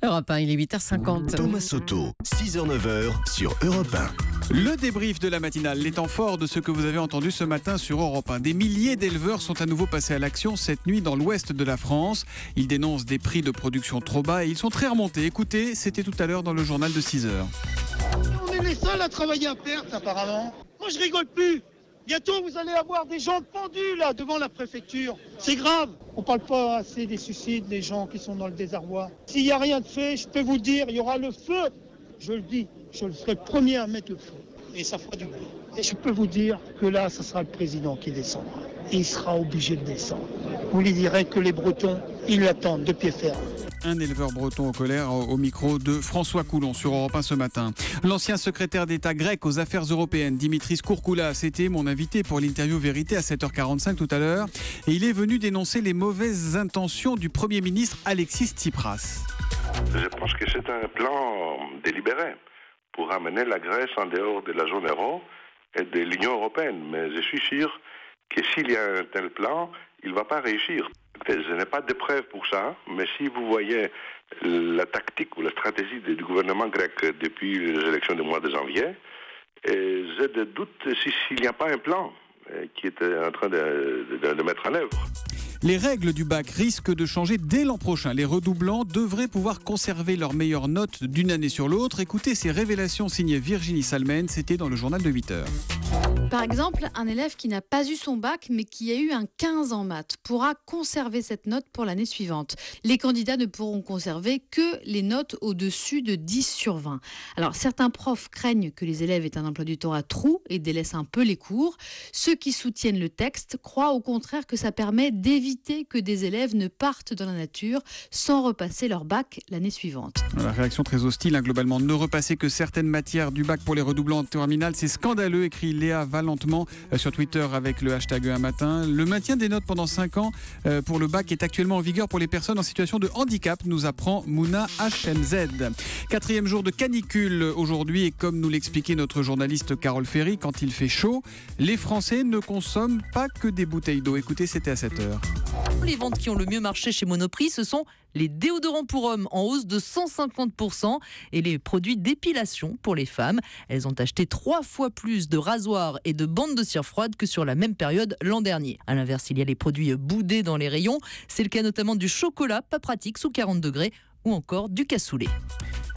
Europe 1, il est 8h50. Thomas Soto, 6h-9h sur Europe 1. Le débrief de la matinale, les temps forts de ce que vous avez entendu ce matin sur Europe 1. Des milliers d'éleveurs sont à nouveau passés à l'action cette nuit dans l'ouest de la France. Ils dénoncent des prix de production trop bas et ils sont très remontés. Écoutez, c'était tout à l'heure dans le journal de 6h. On est les seuls à travailler à perte apparemment. Moi je rigole plus. Bientôt vous allez avoir des gens pendus là devant la préfecture. C'est grave. On parle pas assez des suicides, des gens qui sont dans le désarroi. S'il n'y a rien de fait, je peux vous dire, il y aura le feu. Je le dis, je serai le premier à mettre le feu. Et ça fera du bruit. Et je peux vous dire que là, ça sera le président qui descendra. Et il sera obligé de descendre. Vous lui direz que les Bretons, ils l'attendent de pied ferme. Un éleveur breton en colère au micro de François Coulon sur Europe 1 ce matin. L'ancien secrétaire d'État grec aux affaires européennes, Dimitris Kourkoulas, c'était mon invité pour l'interview Vérité à 7h45 tout à l'heure. Et il est venu dénoncer les mauvaises intentions du Premier ministre Alexis Tsipras. Je pense que c'est un plan délibéré pour amener la Grèce en dehors de la zone euro et de l'Union européenne. Mais je suis sûr que s'il y a un tel plan, il ne va pas réussir. Je n'ai pas de preuves pour ça, mais si vous voyez la tactique ou la stratégie du gouvernement grec depuis les élections du mois de janvier, j'ai des doutes s'il n'y a pas un plan qui est en train de mettre en œuvre. Les règles du bac risquent de changer dès l'an prochain. Les redoublants devraient pouvoir conserver leurs meilleures notes d'une année sur l'autre. Écoutez ces révélations signées Virginie Salmen, c'était dans le journal de 8h. Par exemple, un élève qui n'a pas eu son bac mais qui a eu un 15 en maths pourra conserver cette note pour l'année suivante. Les candidats ne pourront conserver que les notes au-dessus de 10 sur 20. Alors certains profs craignent que les élèves aient un emploi du temps à trous et délaissent un peu les cours. Ceux qui soutiennent le texte croient au contraire que ça permet d'éviter que des élèves ne partent dans la nature sans repasser leur bac l'année suivante. La réaction très hostile, globalement. Ne repasser que certaines matières du bac pour les redoublants en terminale, c'est scandaleux, écrit Léa Valentement sur Twitter avec le hashtag un matin. Le maintien des notes pendant 5 ans pour le bac est actuellement en vigueur pour les personnes en situation de handicap, nous apprend Mouna HMZ. 4e jour de canicule aujourd'hui et comme nous l'expliquait notre journaliste Carole Ferry, quand il fait chaud, les Français ne consomment pas que des bouteilles d'eau. Écoutez, c'était à 7h. Les ventes qui ont le mieux marché chez Monoprix, ce sont les déodorants pour hommes en hausse de 150% et les produits d'épilation pour les femmes. Elles ont acheté 3 fois plus de rasoirs et de bandes de cire froide que sur la même période l'an dernier. À l'inverse, il y a les produits boudés dans les rayons. C'est le cas notamment du chocolat, pas pratique, sous 40 degrés, ou encore du cassoulet.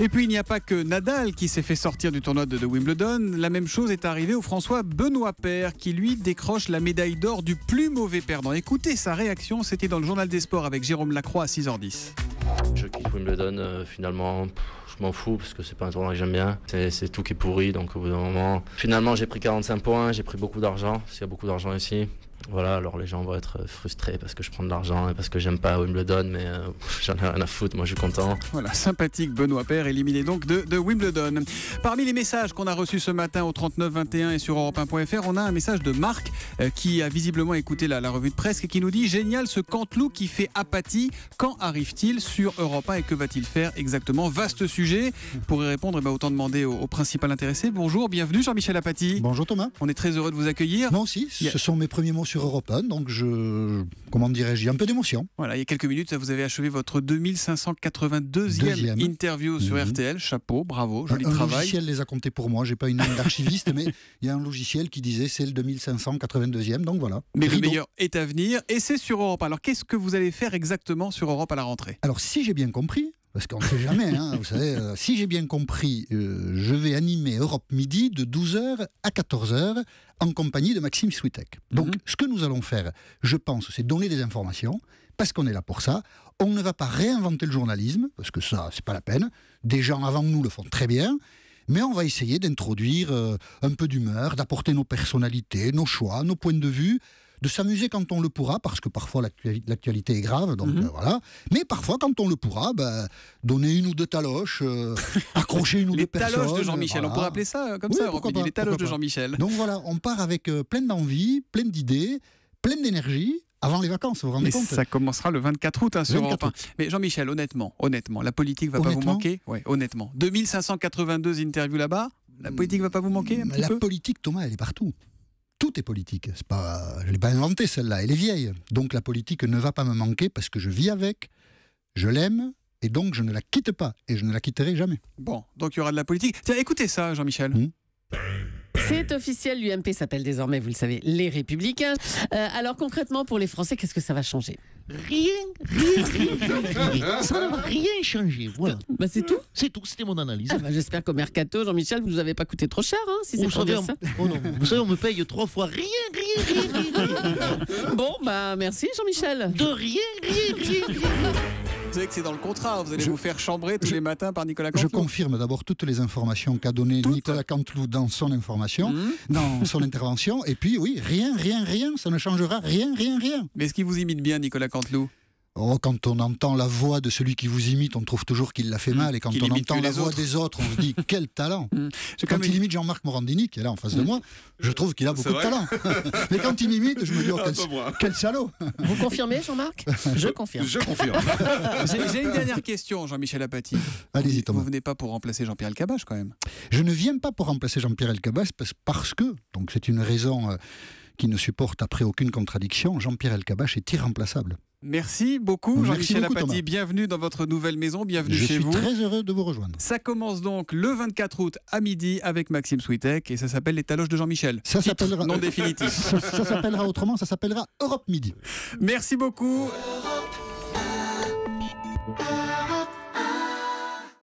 Et puis il n'y a pas que Nadal qui s'est fait sortir du tournoi de Wimbledon. La même chose est arrivée au François Benoît Paire qui lui décroche la médaille d'or du plus mauvais perdant. Écoutez sa réaction, c'était dans le journal des sports avec Jérôme Lacroix à 6h10. Je kiffe Wimbledon, finalement je m'en fous parce que c'est pas un tournoi que j'aime bien. C'est tout qui est pourri, donc au bout d'un moment... Finalement j'ai pris 45 points, j'ai pris beaucoup d'argent, parce qu'il y a beaucoup d'argent ici. Voilà, alors les gens vont être frustrés parce que je prends de l'argent et parce que j'aime pas Wimbledon, mais j'en ai rien à foutre, moi je suis content. Voilà, sympathique Benoît Paire, éliminé donc de Wimbledon. Parmi les messages qu'on a reçus ce matin au 3921 et sur europe1.fr, on a un message de Marc qui a visiblement écouté la revue de presse et qui nous dit « Génial ce Canteloup qui fait apathie, quand arrive-t-il sur Europe 1 et que va-t-il faire exactement ?» Vaste sujet. Pour y répondre, autant demander au principal intéressé. Bonjour, bienvenue Jean-Michel Apathy. Bonjour Thomas. On est très heureux de vous accueillir. Moi aussi, ce sont mes premiers mots sur Europe 1, donc comment dirais-je, j'ai un peu d'émotion. Voilà, il y a quelques minutes, vous avez achevé votre 2582e interview sur RTL. Chapeau, bravo, joli travail. Un logiciel les a comptés pour moi, j'ai pas une âme d'archiviste, mais il y a un logiciel qui disait c'est le 2582e, donc voilà. Mais le meilleur est à venir et c'est sur Europe. Alors qu'est-ce que vous allez faire exactement sur Europe à la rentrée ? Alors si j'ai bien compris, parce qu'on ne sait jamais, vous savez, si j'ai bien compris, je vais animer Europe Midi de 12h à 14h en compagnie de Maxime Switek. Donc, ce que nous allons faire, je pense, c'est donner des informations, parce qu'on est là pour ça. On ne va pas réinventer le journalisme, parce que ça, c'est pas la peine. Des gens avant nous le font très bien. Mais on va essayer d'introduire un peu d'humeur, d'apporter nos personnalités, nos choix, nos points de vue, de s'amuser quand on le pourra, parce que parfois l'actualité est grave, donc voilà. Mais parfois, quand on le pourra, donner une ou deux taloches, accrocher une ou deux personnes. Les taloches de Jean-Michel, voilà. On pourrait appeler ça comme ça, les taloches de Jean-Michel. Donc voilà, on part avec plein d'envie, plein d'idées, plein d'énergie, avant les vacances, vous vous rendez compte ? Ça commencera le 24 août sur Europe 1. Mais Jean-Michel, honnêtement, la politique va pas vous manquer ? Oui, honnêtement. 2582 interviews là-bas, la politique va pas vous manquer un petit peu ? La politique, Thomas, elle est partout. Tout est politique. C'est pas, je ne l'ai pas inventée celle-là, elle est vieille. Donc la politique ne va pas me manquer parce que je vis avec, je l'aime, et donc je ne la quitte pas, et je ne la quitterai jamais. Bon, donc il y aura de la politique. Tiens, écoutez ça, Jean-Michel. C'est officiel, l'UMP s'appelle désormais, vous le savez, les Républicains. Alors concrètement, pour les Français, qu'est-ce que ça va changer ? Rien. Ça ne va rien changer. Voilà. Bah c'est tout ? C'est tout, c'était mon analyse. J'espère qu'au Mercato, Jean-Michel, vous ne nous avez pas coûté trop cher, si c'est pour dire ça. Oh non, vous savez, on me paye 3 fois rien. Bon, merci Jean-Michel. De rien. Vous savez que c'est dans le contrat, vous allez vous faire chambrer tous les matins par Nicolas Canteloup. Je confirme d'abord toutes les informations qu'a donné Nicolas Canteloup dans son information, dans son intervention, et puis oui, rien, ça ne changera rien. Mais est-ce qu'il vous imite bien, Nicolas Canteloup ? Quand on entend la voix de celui qui vous imite, on trouve toujours qu'il l'a fait mal. Et quand on entend la voix des autres, on se dit quel talent. Quand il imite Jean-Marc Morandini, qui est là en face de moi, je trouve qu'il a beaucoup de talent. Mais quand il m'imite, je me dis quel salaud. Vous confirmez, Jean-Marc ? Je confirme. Je confirme. J'ai une dernière question, Jean-Michel Apathy. Allez-y, Thomas. Vous venez pas pour remplacer Jean-Pierre Elkabbach, quand même ? Je ne viens pas pour remplacer Jean-Pierre Elkabbach parce que, donc c'est une raison qui ne supporte après aucune contradiction, Jean-Pierre Elkabbach est irremplaçable. Merci beaucoup, Jean-Michel Apathy. Bienvenue dans votre nouvelle maison, bienvenue chez vous. Je suis très heureux de vous rejoindre. Ça commence donc le 24 août à midi avec Maxime Switek et ça s'appelle Les Taloches de Jean-Michel. Ça s'appellera non définitif. Ça s'appellera autrement, ça s'appellera Europe Midi. Merci beaucoup.